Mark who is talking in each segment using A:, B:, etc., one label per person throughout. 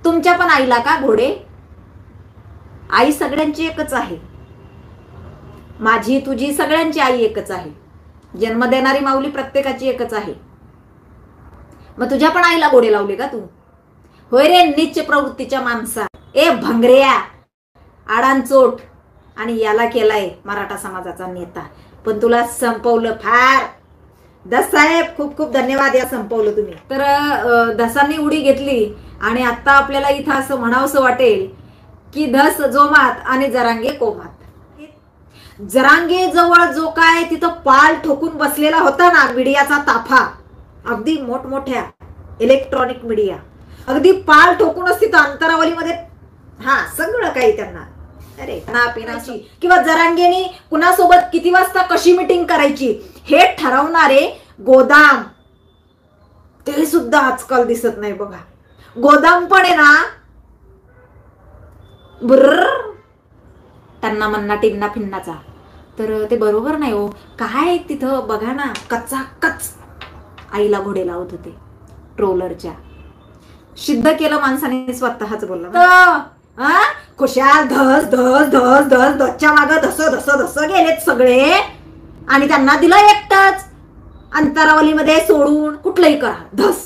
A: तुमच्या पण आईला का घोडे? आई सगळ्यांची एकच आहे, माझी तुझी सगळ्यांची आई एकच आहे, जन्म देणारी माऊली प्रत्येकाची एकच आहे. मग तुझ्या पण आईला घोडे लावले का तू? होय रे नीच प्रवृत्तीच्या माणसा, ए भंगऱ्या, आडांचोट. आणि याला केलाय मराठा समाजाचा नेता, पण तुला संपवलं फार. धस साहेब खूप खूप धन्यवाद, या संपवलं तुम्ही. तर धसांनी उडी घेतली आणि आता आपल्याला इथं असं म्हणावंसं वाटेल की धस जोमात आणि जरांगे कोमात. जरांगे जवळ जो काय तिथं पाल ठोकून बसलेला होता ना मीडियाचा ताफा, अगदी मोठमोठ्या इलेक्ट्रॉनिक मीडिया, अगदी पाल ठोकूनच तिथं अंतरावलीमध्ये सगळं काही त्यांना, अरे ना पिनाची किंवा जरांगेनी कुणासोबत किती वाजता कशी मीटिंग करायची हे ठरवणारे गोदाम, ते सुद्धा आजकाल दिसत नाही बघा. गोदाम पण आहे ना बुर्र त्यांना मन्ना टिन्ना फिन्नाचा. तर ते बरोबर नाही हो. काय तिथं बघा ना, कच्चाकच आईला घोडे लावत होते ट्रोलरच्या. सिद्ध केलं माणसाने, स्वतःच बोलला. खुशाल धस धस धस धस धसच्या माग धस धस धस गेलेत सगळे आणि त्यांना दिलं एकटाच अंतरावलीमध्ये सोडून. कुठलंही करा धस,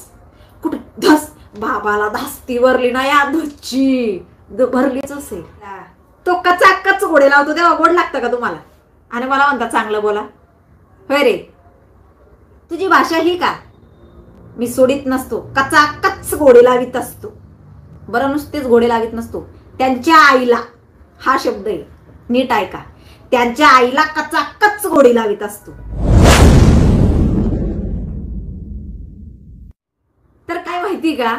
A: कुठ धस, बाबाला धास्ती भरली ना या धसची, भरलीच असेल. तो कचाकच घोडे लावतो तेव्हा गोड लागतं का तुम्हाला? आणि मला म्हणता चांगलं बोला. होय रे, तुझी भाषा ही का? मी सोडित नसतो, कचाकच घोडे लावित असतो. बरं नुसतेच घोडे लावित नसतो, त्यांच्या आईला, हा शब्द आहे नीट ऐका, त्यांच्या आईला कचाकच घोडे लावित असतो. तर काय माहिती का,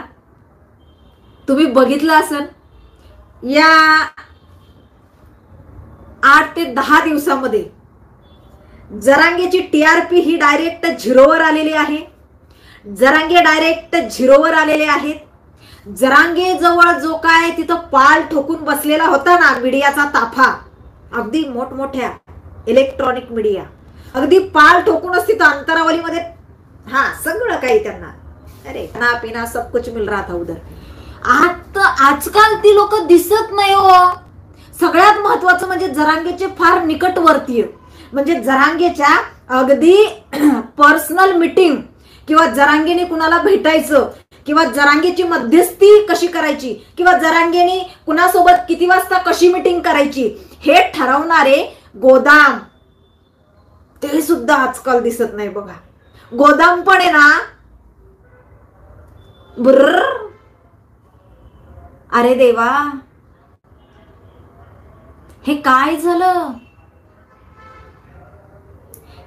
A: तुम्ही बघितलं असेल या 8 ते 10 दिवसामध्ये जरांगेची टीआरपी ही डायरेक्ट झिरोवर आलेली आहे. जरांगे डायरेक्ट झिरोवर आलेले आहेत. जरांगे जवळ जो काय तिथं पाल ठोकून बसलेला होता ना मीडियाचा ताफा, अगदी मोठमोठ्या इलेक्ट्रॉनिक मीडिया, अगदी पाल ठोकूनच तिथं अंतरावलीमध्ये सगळं काही त्यांना, अरे ना पिना सब कुछ मिल रहा था उधर. आता आजकाल ती लोक दिसत नाही हो. सगळ्यात महत्वाचं म्हणजे जरांगेचे फार निकटवर्तीय, म्हणजे जरांगेच्या अगदी पर्सनल मीटिंग किंवा जरांगेने कुणाला भेटायचं किंवा जरांगेची मध्यस्थी कशी करायची किंवा जरांगेने कुणासोबत किती वाजता कशी मीटिंग करायची हे ठरवणारे गोदाम, ते सुद्धा आजकाल दिसत नाही बघा. गोदाम पण आहे ना बुर्र, अरे देवा हे काय झालं?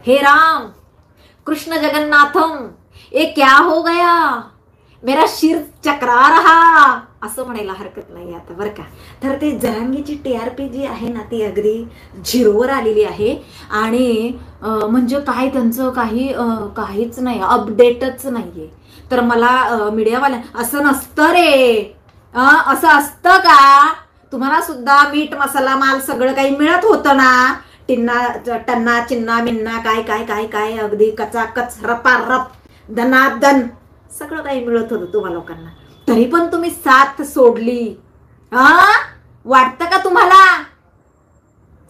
A: हे राम कृष्ण जगन्नाथम, ये क्या हो गया, मेरा शिर चकरा रहा, असं म्हणायला हरकत नाही आता बरं का. तर ते जरांगीची टीआरपी जी आहे ना ती अगदी झिरोवर आलेली आहे. आणि म्हणजे काय त्यांचं काहीच नाही, अपडेटच नाहीये. तर मला मीडियावाल्या, असं नसतं रे, असं असतं का? तुम्हाला सुद्धा मीठ मसाला माल सगळं काही मिळत होतं ना, टन्ना चिन्ना मिन्ना काय काय काय काय, अगदी कचाकच रपारप दनादन सगळं काही मिळत होतं तुम्हा लोकांना. तरी पण तुम्ही साथ सोडली. वाटतं का तुम्हाला?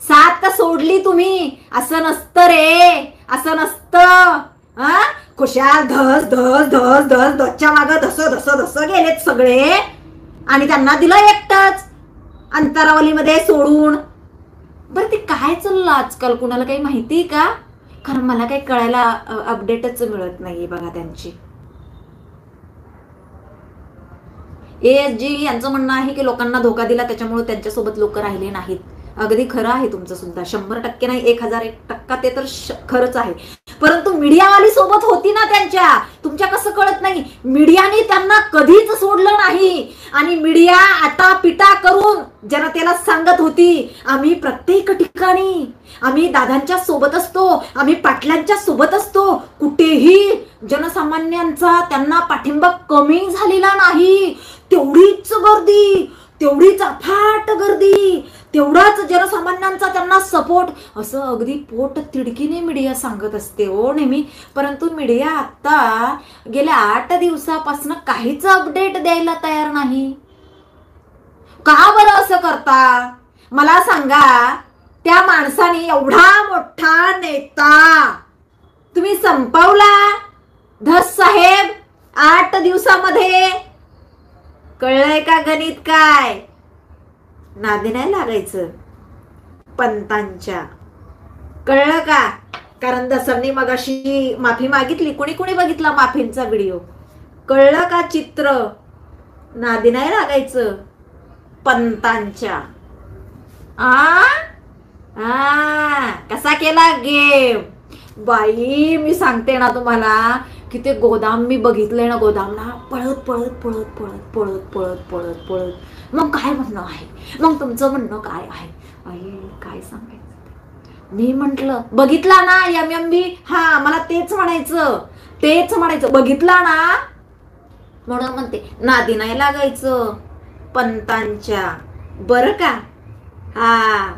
A: साथ सोडली तुम्ही. असं नसतं रे, असं नसतं. खुशाल धस धस धस धस धसच्या माग धस धस धस गेलेत सगळे आणि त्यांना दिलं एकटाच अंतरावलीमध्ये सोडून. बरं ते काय चाललं आजकाल कुणाला काही माहिती का? कारण मला काही कळायला अपडेटच मिळत नाहीये बघा त्यांची. ASG यांचं म्हणणं आहे की लोकांना धोका दिला त्याच्यामुळे त्यांच्यासोबत लोक राहिले नाहीत. अगदी खरं आहे तुमचं सुद्धा, 100% नाही 1001% ते तर खरंच आहे. परंतु मीडियावाली सोबत होती ना त्यांच्या, तुमच्या कसं कळत नाही? मीडियाने त्यांना कधीच सोडलं नाही आणि मीडिया आटापिटा करून जनतेला सांगत होती, आम्ही प्रत्येक ठिकाणी, आम्ही दादांच्या सोबत असतो, आम्ही पाटलांच्या सोबत असतो. कुठेही जनसामान्यांचा त्यांना पाठिंबा कमी झालेला नाही. तेवढीच गर्दी, तेवढीच अफाट गर्दी, तेवढाच जनसामान्यांचा त्यांना सपोर्ट, असं अगदी पोट तिडकीने मीडिया सांगत असते हो नेहमी. परंतु मीडिया आता गेल्या 8 दिवसापासून काहीच अपडेट द्यायला तयार नाही. का बरं असं करता? मला सांगा, त्या माणसाने एवढा मोठा नेता तुम्ही संपवला. धस साहेब 8 दिवसामध्ये. कळलंय का गणित काय? नादी नाही लागायचं पंतांच्या. कळलं का? कारण दसांनी मगाशी माफी मागितली. कुणी कुणी बघितला माफींचा व्हिडिओ? कळलं का चित्र? नादी नाही लागायचं पंतांच्या. कसा केला गेम बाई? मी सांगते ना तुम्हाला की ते गोदाम मी बघितलंय ना, गोदामला पळत पळत पळत पळत पळत पळत पळत पळत. मग काय म्हणणं आहे? मग तुमचं म्हणणं काय आहे? आई काय सांगायचं? मी म्हंटल बघितला ना MMB. हा, मला तेच म्हणायचं बघितला ना, म्हणून म्हणते नादी नाही लागायचं पंतांच्या. बरं का? हा,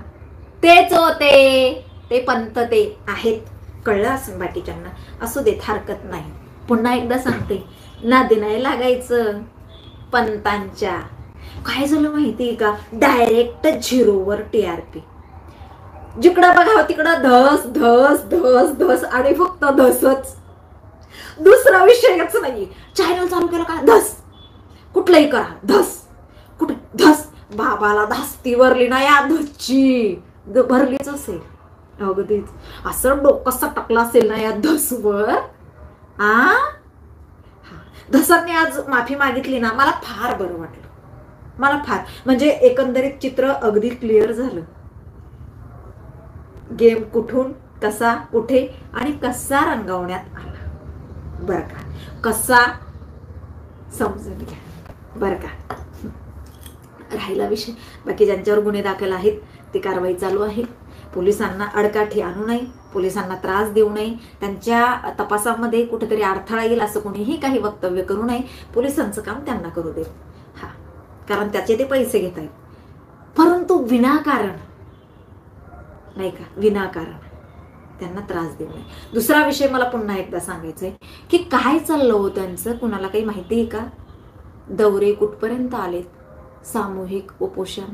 A: तेच होते ते पंत ते आहेत. कळलं असं बाकीच्यांना. असू देत, हरकत नाही. पुन्हा एकदा सांगते, नादी नाही लागायचं पंतांच्या. काय झालं माहितीये का? डायरेक्ट 0वर TRP. जिकडं बघावं तिकडं धस धस धस धस आणि फक्त धसच. दुसरा विषयच नाही. चॅनल चालू केला का धस, कुठलंही करा धस, कुठे धस. बाबाला धास्ती भरली ना या धसची, भरलीच असेल अगदीच. असं डोकं सटकलं असेल ना या धसवर. धसांनी आज माफी मागितली ना, मला फार बरं वाटलं. मला फार म्हणजे एकंदरीत चित्र अगदी क्लिअर झालं. गेम कुठून कसा कुठे आणि कसा रंगवण्यात आला. बरं का? कसा समजून घ्या. बरं का? राहिला विषय, बाकी ज्यांच्यावर गुन्हे दाखल आहेत ती कारवाई चालू आहे. पोलिसांना अडकाठी आणू नये, पोलिसांना त्रास देऊ नये, त्यांच्या तपासामध्ये कुठेतरी अडथळा येईल असं कोणीही काही वक्तव्य करू नये. पोलिसांचं काम त्यांना करू दे. हा, कारण त्याचे ते पैसे घेत आहेत. परंतु विनाकारण नाही का, विनाकारण त्यांना त्रास देऊ नये. दुसरा विषय मला पुन्हा एकदा सांगायचा आहे की काय चाललं हो त्यांचं, कुणाला काही माहिती आहे का? दौरे कुठपर्यंत आलेत? सामूहिक उपोषण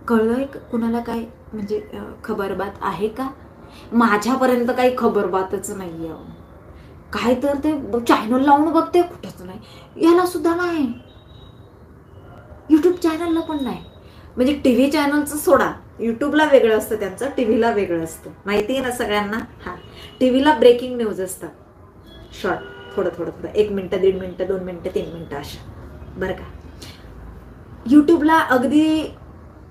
A: कळलंय कुणाला? काय म्हणजे खबरबात आहे का? माझ्यापर्यंत काही खबरबातच नाहीये. काय तर ते चॅनल लावून बघते, कुठंच नाही. याला सुद्धा नाही, युट्यूब चॅनलला पण नाही. म्हणजे टीव्ही चॅनलचं सोडा, युट्यूबला वेगळं असतं त्यांचं, टीव्हीला वेगळं असतं. माहिती आहे ना सगळ्यांना? हा, टीव्हीला ब्रेकिंग न्यूज असतात, शॉर्ट, थोडं थोडं थोडं, 1 मिनिट 1.5 मिनिट 2 मिनिट 3 मिनिटं अशा. बरं का? युट्यूबला अगदी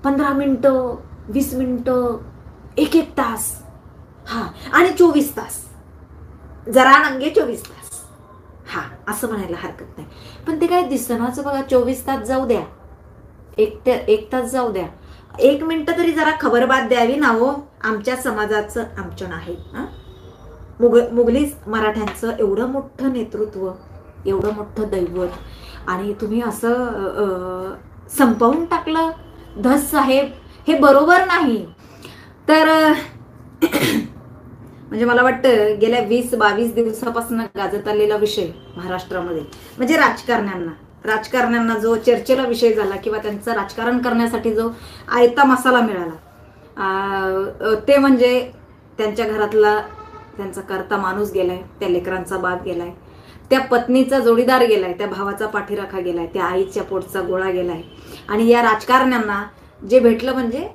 A: 15 मिनिटं 20 मिनिटं 1-1 तास. हा, आणि 24 तास, जरा नंगे 24 तास. हा, असं म्हणायला हरकत नाही. पण ते काय दिसनाचं बघा. 24 तास जाऊ द्या, 1 तास जाऊ द्या, 1 मिनिट तरी जरा खबरबात द्यावी ना हो. आमच्या समाजाचं आमचं नाही. मुघली मराठ्यांचं एवढं मोठं नेतृत्व, एवढं मोठं दैवत, आणि तुम्ही असं संपवून टाकलं. धस साहेब, हे बरोबर नाही. तर म्हणजे मला वाटतं गेल्या 20-22 दिवसापासून गाजत आलेला विषय महाराष्ट्रामध्ये म्हणजे राजकारण्यांना जो चर्चेला विषय झाला किंवा त्यांचं राजकारण करण्यासाठी जो आयता मसाला मिळाला, ते म्हणजे त्यांच्या घरातला त्यांचा करता माणूस गेलाय, त्या लेकरांचा बाप गेलाय, त्या पत्नीचा जोडीदार गेलाय, त्या भावाचा पाठीराखा गेलाय, त्या आईच्या पोटचा गोळा गेलाय. आणि या राजकारण्यांना जे भेटलं म्हणजे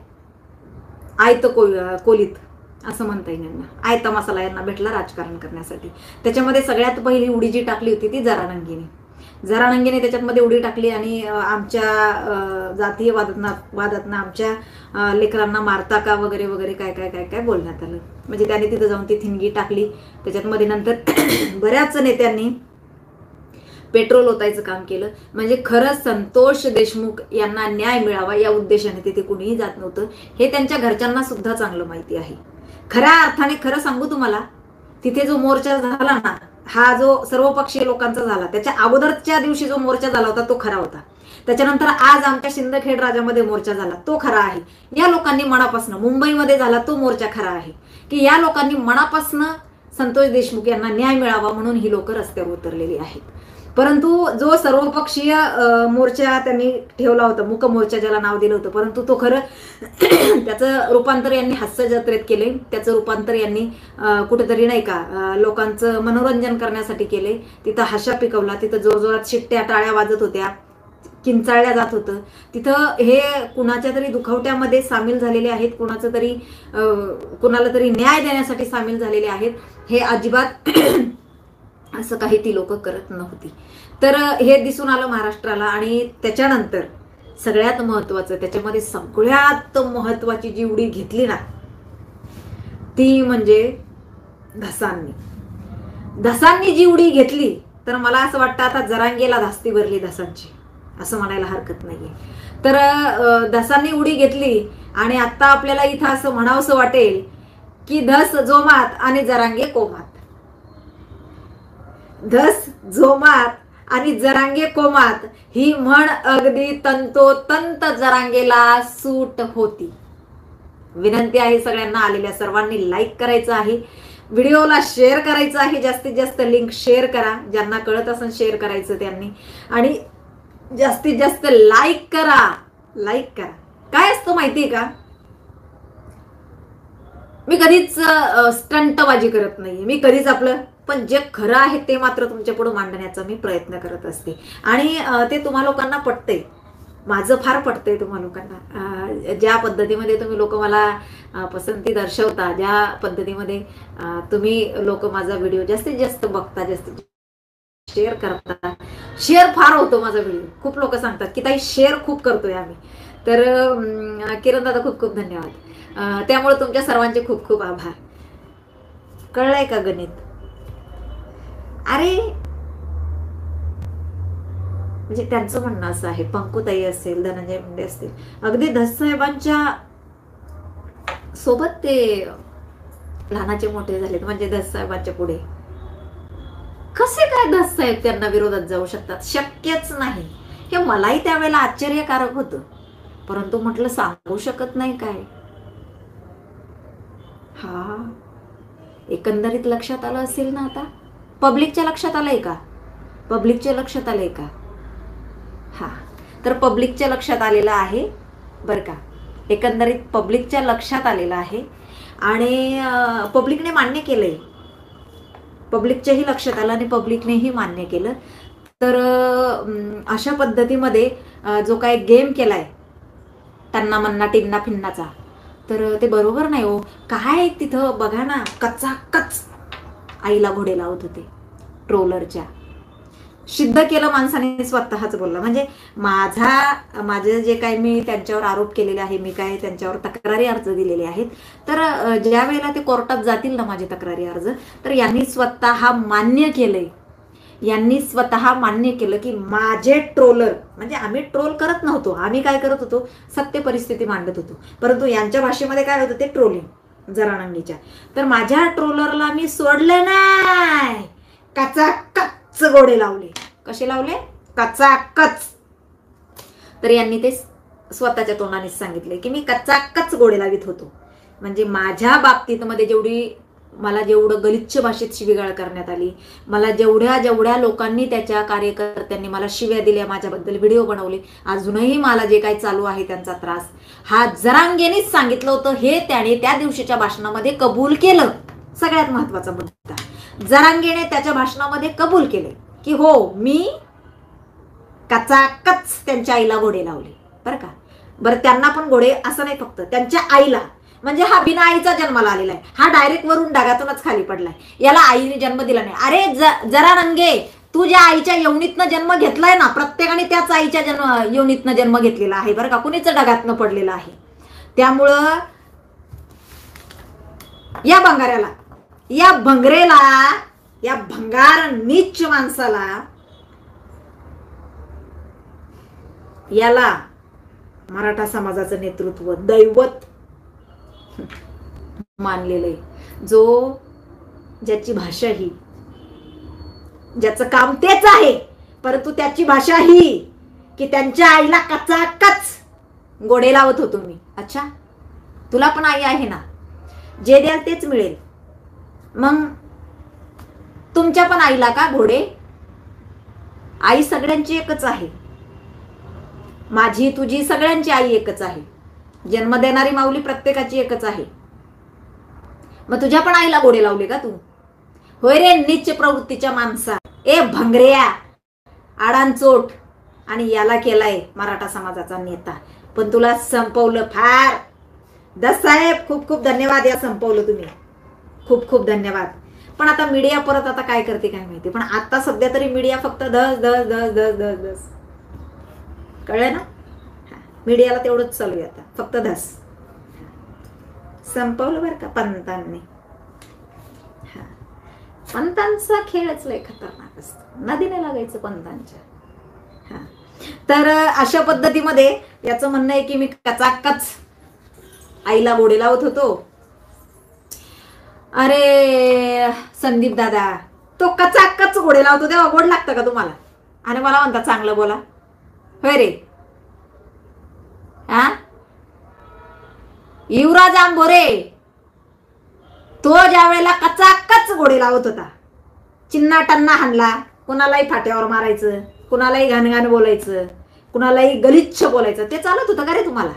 A: आयत कोलीत असं म्हणता येईल यांना. आयता मसाला यांना भेटला राजकारण करण्यासाठी. त्याच्यामध्ये सगळ्यात पहिली उडी जी टाकली होती ती जरानंगीने त्याच्यामध्ये उडी टाकली आणि आमच्या जातीय वादातनं आमच्या लेकरांना मारता का वगैरे वगैरे काय काय काय काय बोलण्यात आलं. म्हणजे त्याने तिथं जाऊन ती थिणगी टाकली. त्याच्यामध्ये नंतर बऱ्याच नेत्यांनी पेट्रोल ओतायचं काम केलं. म्हणजे खरंच संतोष देशमुख यांना न्याय मिळावा या उद्देशाने तिथे कुणीही जात नव्हतं. हे त्यांच्या घरच्यांना सुद्धा चांगलं माहिती आहे. खऱ्या अर्थाने खरं सांगू तुम्हाला, तिथे जो मोर्चा झाला ना, हा जो सर्वपक्षीय लोकांचा झाला, त्याच्या अगोदरच्या दिवशी जो मोर्चा झाला होता तो खरा होता. त्याच्यानंतर आज आमच्या शिंदखेड राजामध्ये मोर्चा झाला तो खरा आहे. या लोकांनी मनापासून, मुंबईमध्ये झाला तो मोर्चा खरा आहे की या लोकांनी मनापासून संतोष देशमुख यांना न्याय मिळावा म्हणून ही लोक रस्त्यावर उतरलेली आहेत. परंतु जो सर्वपक्षीय मोर्चा त्यांनी ठेवला होता, मूक मोर्चा ज्याला नाव दिलं होतं, परंतु तो खरं त्याचं रूपांतर यांनी हास्य जत्रेत केले. त्याचं रूपांतर यांनी कुठेतरी नाही का लोकांचं मनोरंजन करण्यासाठी केले. तिथं हास्या पिकवला, तिथं जोरजोरात शिट्ट्या टाळ्या वाजत होत्या, किंचाळल्या जात होतं. तिथं हे कुणाच्या तरी दुखवट्यामध्ये सामील झालेले आहेत, कुणाला तरी न्याय देण्यासाठी सामील झालेले आहेत. हे अजिबात असं काही ती लोक करत नव्हती. तर हे दिसून आलं महाराष्ट्राला. आणि त्याच्यानंतर सगळ्यात महत्वाचं, त्याच्यामध्ये सगळ्यात महत्वाची जी उडी घेतली ना ती म्हणजे धसांनी जी उडी घेतली, तर मला असं वाटतं आता जरांगेला धास्ती भरली धसांची, असं म्हणायला हरकत नाहीये. तर धसांनी उडी घेतली आणि आता आपल्याला इथं असं म्हणावंसं वाटेल की धस जोमात आणि जरांगे कोमात. धस जोमात आणि जरांगे कोमात ही म्हण अगदी तंतोतंत जरांगेला सूट होती. विनंती आहे सगळ्यांना, आलेल्या सर्वांनी लाईक करायचं आहे, व्हिडिओला शेअर करायचं आहे, जास्तीत जास्त लिंक शेअर करा, ज्यांना कळत असेल शेअर करायचं त्यांनी, आणि जास्तीत जास्त लाईक करा. काय असतं माहितीये का, मी कधीच स्टंटबाजी करत नाहीये, मी कधीच आपलं, पण जे खरं आहे ते मात्र तुमच्या पुढे मांडण्याचा मी प्रयत्न करत असते. आणि ते तुम्हा लोकांना पटतंय, माझं फार पटतंय तुम्हा लोकांना. ज्या पद्धतीमध्ये तुम्ही लोक मला पसंती दर्शवता, ज्या पद्धतीमध्ये तुम्ही लोक माझा व्हिडिओ जास्तीत जास्त बघता, जास्तीत शेअर करता, शेअर फार होतो माझा व्हिडिओ. खूप लोक सांगतात की ताई शेअर खूप करतोय आम्ही. तर किरण दादा खूप खूप धन्यवाद. त्यामुळे तुमच्या सर्वांचे खूप खूप आभार. कळलंय का गणित? अरे म्हणजे त्यांचं म्हणणं असं आहे, पंकुताई असेल, धनंजय मुंडे असतील, अगदी धससाहेबांच्या सोबत ते लहानाचे मोठे झालेत, म्हणजे धससाहेबांच्या पुढे कसे काय धससाहेब त्यांना विरोधात जाऊ शकतात? शक्यच नाही. हे मलाही त्यावेळेला आश्चर्यकारक होतं, परंतु म्हटलं सांगू शकत नाही काय. हा एकंदरीत लक्षात आलं असेल ना आता? पब्लिकच्या लक्षात आलंय का? पब्लिकच्या लक्षात आलंय का? हा, तर पब्लिकच्या लक्षात आलेलं आहे बरं का. एकंदरीत पब्लिकच्या लक्षात आलेलं आहे आणि पब्लिकने मान्य केलंय, पब्लिकच्याही लक्षात आलं आणि पब्लिकनेही मान्य केलं. तर अशा पद्धतीमध्ये जो काय गेम केलाय टन्ना मन्ना टिन्ना फिन्नाचा, तर ते बरोबर नाही हो. काय तिथं बघा ना, कच्चाकच आईला घोडे लावत होते ट्रोलरच्या. सिद्ध केलं माणसाने, स्वतःच बोलला. म्हणजे माझे जे काही मी त्यांच्यावर आरोप केलेले आहे, मी काय त्यांच्यावर तक्रारी अर्ज दिलेले आहेत, तर ज्या वेळेला ते कोर्टात जातील ना माझे तक्रारी अर्ज, तर यांनी स्वतः मान्य केलंय, यांनी स्वतः मान्य केलं की माझे ट्रोलर, म्हणजे आम्ही ट्रोल करत नव्हतो, आम्ही काय करत होतो, सत्य परिस्थिती मांडत होतो, परंतु यांच्या भाषेमध्ये काय होतं ते ट्रोलिंग जरांगीच्या. तर माझ्या ट्रोलरला मी सोडलं नाही, कचाकच गोडे लावले. कसे लावले? कचाकच. तर यांनी ते स्वतःच्या तोंडानेच सांगितले की मी कचाकच गोडे लावित होतो. म्हणजे माझ्या बाबतीत मध्ये मला जेवढं गलिच्छ भाषेत शिवीगाळ करण्यात आली, मला जेवढ्या लोकांनी, त्याच्या कार्यकर्त्यांनी मला शिव्या दिल्या, माझ्याबद्दल व्हिडिओ बनवले, अजूनही मला जे काही चालू आहे त्यांचा त्रास, हा जरांगेनेच सांगितलं होतं. हे त्याने त्या दिवशीच्या भाषणामध्ये कबूल केलं. सगळ्यात महत्वाचा मुद्दा, जरांगेने त्याच्या भाषणामध्ये कबूल केले की हो मी कचाकच त्यांच्या आईला घोडे लावले. बरं का? बरं, त्यांना पण घोडे असं नाही, फक्त त्यांच्या आईला, म्हणजे हा बिना आईचा जन्माला आलेला आहे, हा डायरेक्ट वरून डागातूनच खाली पडलाय, याला आईने जन्म दिला नाही. अरे जरांगे, तू ज्या आईच्या यवनीतनं जन्म घेतलाय ना, प्रत्येकाने त्याच आईच्या यवनीतनं जन्म घेतलेला आहे बरं का, कुणीच डागातनं पडलेला आहे. त्यामुळं या बंगाऱ्याला, या भंगरेला, या भंगार नीच माणसाला, याला मराठा समाजाचं नेतृत्व दैवत मानलेलं आहे. ज्याची भाषा ही, ज्याचं काम तेच आहे, परंतु त्याची भाषा ही की त्यांच्या आईला कचाकच गोडे लावत होतो मी. अच्छा, तुला पण आई आहे ना, जे द्याल तेच मिळेल. मग तुमच्या पण आईला का घोडे? आई सगळ्यांची एकच आहे, माझी तुझी सगळ्यांची आई एकच आहे, जन्म देणारी माऊली प्रत्येकाची एकच आहे. मग तुझ्या पण आईला गोडे लावले का तू? होय रे नीच प्रवृत्तीच्या माणसा, ए भंगऱ्या, आडांचोट, आणि याला केलाय मराठा समाजाचा नेता, पण तुला संपवलं फार. दस साहेब खूप खूप धन्यवाद, या संपवलं तुम्ही, खूप खूप धन्यवाद. पण आता मीडिया परत आता काय करते काय माहिती, पण आता सध्या तरी मीडिया फक्त धस धस धस धस धस धस, कळलं ना? मीडियाला तेवढंच चालू आहे आता, फक्त धस. संपवलं बरं का पंतांनी. पंतांचा खेळच लय खतरनाक असतो, नदीने लागायचं पंतांच्या. तर अशा पद्धतीमध्ये याचं म्हणणं आहे की मी कचाकच आईला गोडे लावत होतो. अरे संदीप दादा, तो कचाकच गोडे लावतो तेव्हा गोड लागतं का तुम्हाला? आणि मला म्हणता चांगलं बोला, होय रे? युवराज आंबोरे तो ज्या वेळेला कचाकच गोडे लावत होता, चिन्ना टन्ना हाणला, कुणालाही फाट्यावर मारायचं, कुणालाही घाणघाण बोलायचं, कुणालाही गलिच्छ बोलायचं, ते चालत होतं का रे तुम्हाला?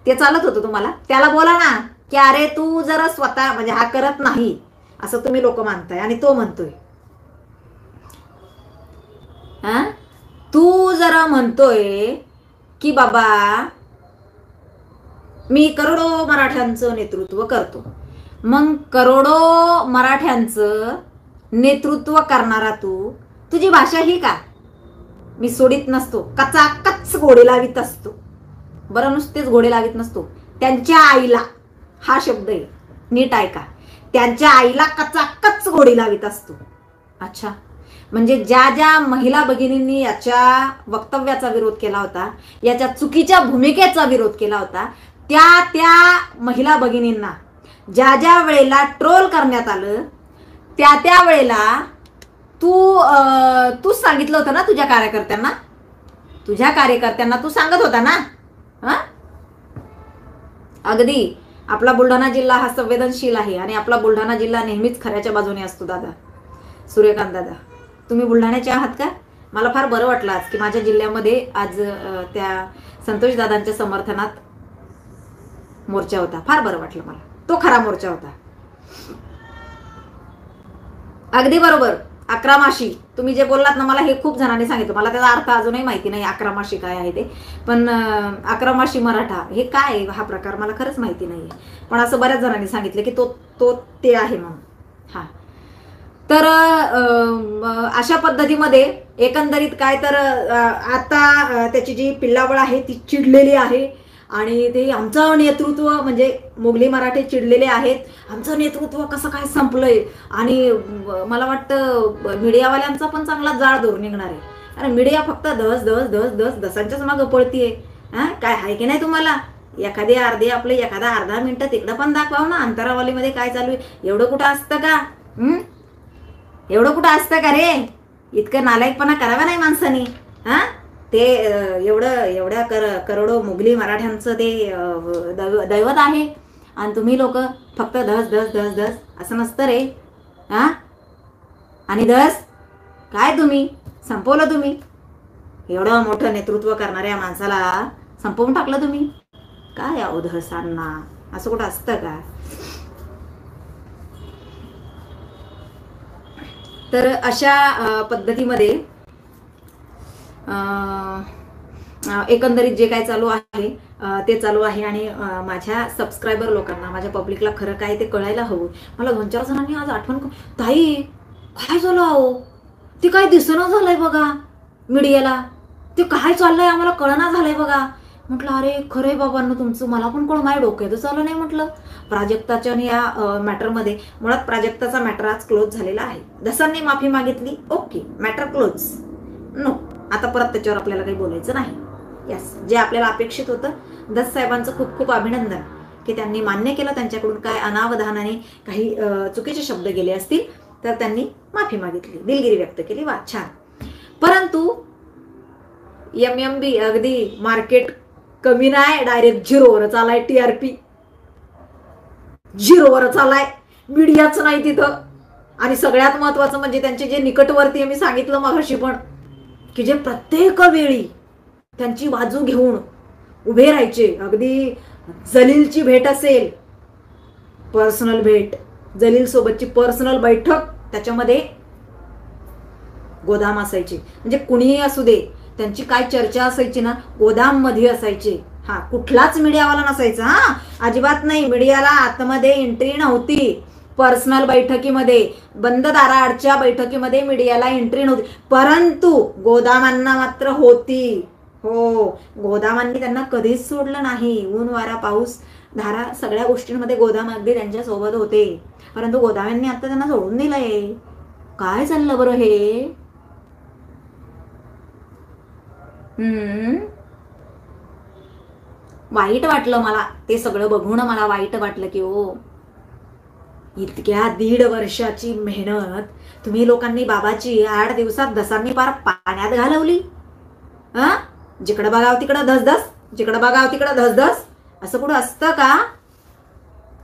A: ते चालत होतं तुम्हाला? त्याला बोला ना की अरे तू जरा स्वतः, म्हणजे हा करत नाही असं तुम्ही लोक मानताय आणि तो म्हणतोय, तू जरा म्हणतोय की बाबा मी करोडो मराठ्यांचं नेतृत्व करतो. मग करोडो मराठ्यांचं नेतृत्व करणारा तू, तुझी भाषा ही का? मी सोडित नसतो, कचाकच घोडे लावित असतो. बरं नुसतेच घोडे लावित नसतो, त्यांच्या आईला, हा शब्द आहे नीट ऐका, त्यांच्या आईला कचाकच घोडे लावित असतो. अच्छा, म्हणजे ज्या ज्या महिला भगिनींनी याच्या वक्तव्याचा विरोध केला होता, याच्या चुकीच्या भूमिकेचा विरोध केला होता, त्या महिला भगिनींना ज्या ज्या वेळेला ट्रोल करण्यात आलं, त्या वेळेला तू सांगितलं होतं ना तुझ्या कार्यकर्त्यांना तू सांगत होता ना. अगदी आपला बुलढाणा जिल्हा हा संवेदनशील आहे आणि आपला बुलढाणा जिल्हा नेहमीच खऱ्याच्या बाजूने असतो. दादा सूर्यकांत दादा, तुम्ही बुलढाण्याचे आहात का? मला फार बरं वाटलं आज की माझ्या जिल्ह्यामध्ये आज त्या संतोष दादांच्या समर्थनात मोर्चा होता. फार बरं वाटलं मला, तो खरा मोर्चा होता. अगदी बरोबर. अक्रमाशी तुम्ही जे बोललात ना, मला हे खूप जणांनी सांगितलं, मला त्याचा अर्थ अजूनही माहिती नाही अक्रमाशी काय आहे ते, पण अक्रमाशी मराठा हे काय हा प्रकार मला खरंच माहिती नाही, पण असं बऱ्याच जणांनी सांगितलं की तो ते आहे म्हणून. हा, तर अशा पद्धतीमध्ये एकंदरीत काय तर आता त्याची जी पिल्लावळ आहे ती चिडलेली आहे आणि ते आमचं नेतृत्व, म्हणजे मोगली मराठे चिडलेले आहेत, आमचं नेतृत्व कसं काय संपलंय. आणि मला वाटतं मीडियावाल्यांचा पण चांगला जाळ दूर निघणार आहे. अरे मीडिया फक्त दसांच्याच मागं पळतीये. काय आहे की नाही तुम्हाला? एखादा अर्धा मिनिटं तिकडं पण दाखवाव ना, अंतरावलीमध्ये काय चालू आहे. एवढं कुठं असतं का? एवढं कुठं असतं का रे? इतकं नालायकपणा करावा नाही माणसानी. ते एवढ्या करोडो मुघली मराठ्यांचं ते दैवत आहे आणि तुम्ही लोक फक्त धस असं नसतं रे. आणि काय तुम्ही संपवलं, तुम्ही एवढं मोठं नेतृत्व करणाऱ्या माणसाला संपवून टाकलं तुम्ही. काय अवधसांना असं कुठं असतं का? तर अशा पद्धतीमध्ये एकंदरीत जे काय चालू आहे ते चालू आहे. आणि माझ्या सबस्क्रायबर लोकांना, माझ्या पब्लिकला खरं काय ते कळायला हवं. मला 2-4 जणांनी आज आठवण, ताई काय झालं अहो, ते काय दिसणं झालंय बघा मीडियाला, ते काय चाललंय आम्हाला कळना झालंय बघा. म्हटलं अरे खरंय बाबांनो तुमचं, मला पण कोण माझ्या डोक्यातच आलं नाही. म्हटलं प्राजक्ताच्या या मॅटरमध्ये, मुळात प्राजक्ताचा मॅटर आज क्लोज झालेला आहे. दसांनी माफी मागितली, ओके, मॅटर क्लोज, नो, आता परत त्याच्यावर आपल्याला काही बोलायचं नाही. यस, जे आपल्याला अपेक्षित होतं. दस साहेबांचं खूप खूप अभिनंदन की त्यांनी मान्य केलं, त्यांच्याकडून काय अनावधानाने काही चुकीचे शब्द गेले असतील तर त्यांनी माफी मागितली, दिलगिरी व्यक्त केली. वा, छान. परंतु MMB अगदी मार्केट कमी नाही, डायरेक्ट 0वर चालाय. TRP 0वर चालाय, मीडियाच नाही तिथं. आणि सगळ्यात महत्वाचं म्हणजे त्यांचे जे निकटवर्ती मी सांगितलं मगाशी पण, की जे प्रत्येक वेळी त्यांची बाजू घेऊन उभे राहायचे. अगदी जलीलची भेट असेल, पर्सनल भेट, जलील सोबतची पर्सनल बैठक, त्याच्यामध्ये गोदाम असायचे. म्हणजे कुणीही असू दे, त्यांची काय चर्चा असायची ना, गोदाम मध्ये असायचे. हा, कुठलाच मीडियावाला नसायचा. हा, अजिबात नाही, मीडियाला आतमध्ये एंट्री नव्हती. पर्सनल बैठकीमध्ये, बंद दाराआडच्या बैठकीमध्ये मीडियाला एंट्री नव्हती. परंतु गोदामांना मात्र होती. हो, गोदामांनी त्यांना कधीच सोडलं नाही. ऊन वारा पाऊस धारा सगळ्या गोष्टींमध्ये गोदाम अगदी त्यांच्या सोबत होते. परंतु गोदामांनी आता त्यांना सोडून दिलंय. काय चाललं बरं हे? वाईट वाटलं मला ते सगळं बघून. मला वाईट वाटलं की ओ, इतक्या 1.5 वर्षाची मेहनत तुम्ही लोकांनी बाबाची 8 दिवसात दसांनी पार पाण्यात घालवली. जिकडं बघाव तिकडं धसधस, जिकडं बघाव तिकडं धसधस. असं कुठं असतं का?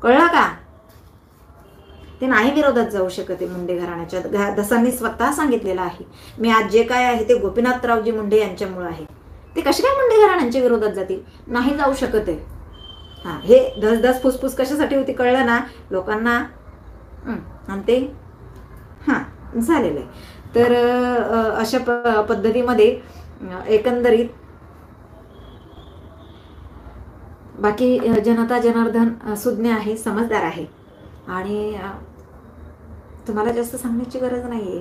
A: कळलं का? ते नाही विरोधात जाऊ शकत आहे मुंडे घराण्याच्या. दसांनी स्वतः सांगितलेलं आहे, मी आज जे काय आहे ते गोपीनाथरावजी मुंडे यांच्यामुळे आहे. ते कसे काय मुंडे घराण्यांच्या विरोधात जातील? नाही जाऊ शकत आहे. हा, हे धसधस फुसफुस कशासाठी होती कळलं ना लोकांना. आणि ते झालेलं आहे. तर अशा पद्धतीमध्ये एकंदरीत बाकी जनता जनार्दन सुज्ञ आहे, समजदार आहे आणि तुम्हाला जास्त सांगण्याची गरज नाहीये.